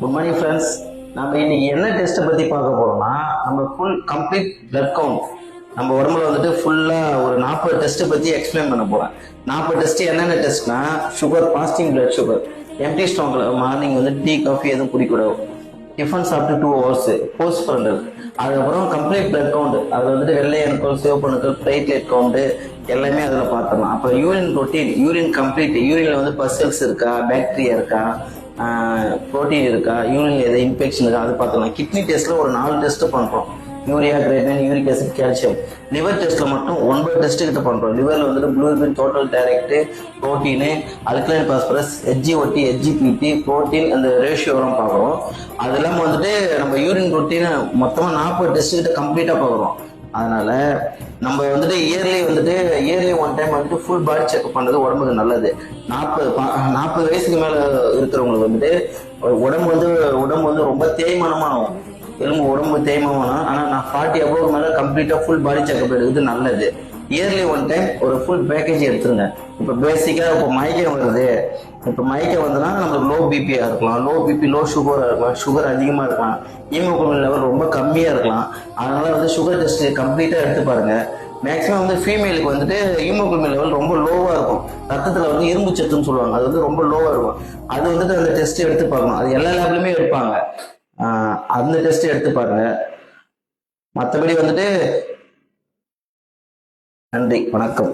Good morning friends. நம்ம இன்னைக்கு என்ன டெஸ்ட்டை பற்றி பார்க்க போறோம்னா, நம்ம ஃபுல் கம்ப்ளீட் பிளட் கவுண்ட் நம்ம உடம்புல வந்துட்டு ஃபுல்லாக ஒரு 40 டெஸ்ட்டை பற்றி எக்ஸ்பிளைன் பண்ண போகிறேன். 40 டெஸ்ட் என்னென்ன டெஸ்ட்னா, sugar, fasting blood sugar, empty ஸ்டொமக்ல மார்னிங் வந்து டீ காஃபி எதுவும் குடிக்கூடாது, டிஃபன் சாப்பிட்டு 2 hours, போஸ்ட் ஃப்ரண்டல், அதுக்கப்புறம் கம்ப்ளீட் பிளட் கவுண்ட், அதில் வந்துட்டு வெள்ளை அணுக்கள், சிவப்பு அணுக்கள், பிளேட்லெட் கவுண்ட் எல்லாமே அதில் பார்த்துடலாம். அப்புறம் யூரின் ரொட்டீன், யூரின் கம்ப்ளீட், யூரின்ல வந்து பசல்ஸ் இருக்கா, பாக்டீரியா இருக்கா, புரோட்டீன் இருக்கா, யூரின்ல எதாவது இன்ஃபெக்ஷன் இருக்கா, அது பார்த்துக்கலாம். கிட்னி டெஸ்ட்ல ஒரு 4 டெஸ்ட் பண்றோம். Urea, creatinine, uric acid, calcium. Liver டெஸ்ட்ல மட்டும் 9 டெஸ்ட் கிட்ட பண்றோம். லிவர்ல வந்துட்டு bilirubin, total direct, protein, alkaline phosphorus, HGOT, HGPT, protein, அந்த ரேஷியோலாம் பார்க்குறோம். அது இல்லாமல் வந்துட்டு நம்ம யூரின் ரொட்டீன் மொத்தமாக 40 டெஸ்ட் கிட்ட கம்ப்ளீட்டாக பார்க்குறோம். அதனால நம்ம வந்துட்டு இயர்லி 1 டைம் வந்துட்டு ஃபுல் பாடி செக்அப் பண்றது உடம்புக்கு நல்லது. 40 வயசுக்கு மேல இருக்கிறவங்களுக்கு வந்துட்டு உடம்பு வந்து ரொம்ப தேய்மானமாகும், எலும்பு உடம்பு தேய்மானம். ஆனா நான் 40 above மேல கம்ப்ளீட்டா ஃபுல் பாடி செக்அப் எடுக்கிறது நல்லது. இயர்லி 1 டைம் ஒரு ஃபுல் பேக்கேஜ் எடுத்துருங்க. இப்போ பேசிக்கா மயக்கம் வருது, இப்போ மயக்கம் வந்ததுன்னா நம்மளுக்கு லோ பிபியா இருக்கலாம், லோ பிபி, லோ சுகரா இருக்கலாம், சுகர் அதிகமா இருக்கலாம், ஹீமோகுளோபின் லெவல் ரொம்ப கம்மியா இருக்கலாம். அதனால வந்து சுகர் டெஸ்ட் கம்ப்ளீட்டா எடுத்து பாருங்க. மேக்ஸிமம் வந்து ஃபீமேலுக்கு வந்துட்டு ஹீமோகுளோபின் லெவல் ரொம்ப லோவா இருக்கும், ரத்தத்துல வந்து இரும்பு சத்துன்னு சொல்லுவாங்க, அது வந்து ரொம்ப லோவா இருக்கும். அது வந்துட்டு அந்த டெஸ்ட் எடுத்து பார்க்கணும். அது எல்லா லேப்லயுமே எடுப்பாங்க. அந்த டெஸ்ட் எடுத்து பாருங்க. மற்றபடி வந்துட்டு நன்றி, வணக்கம்.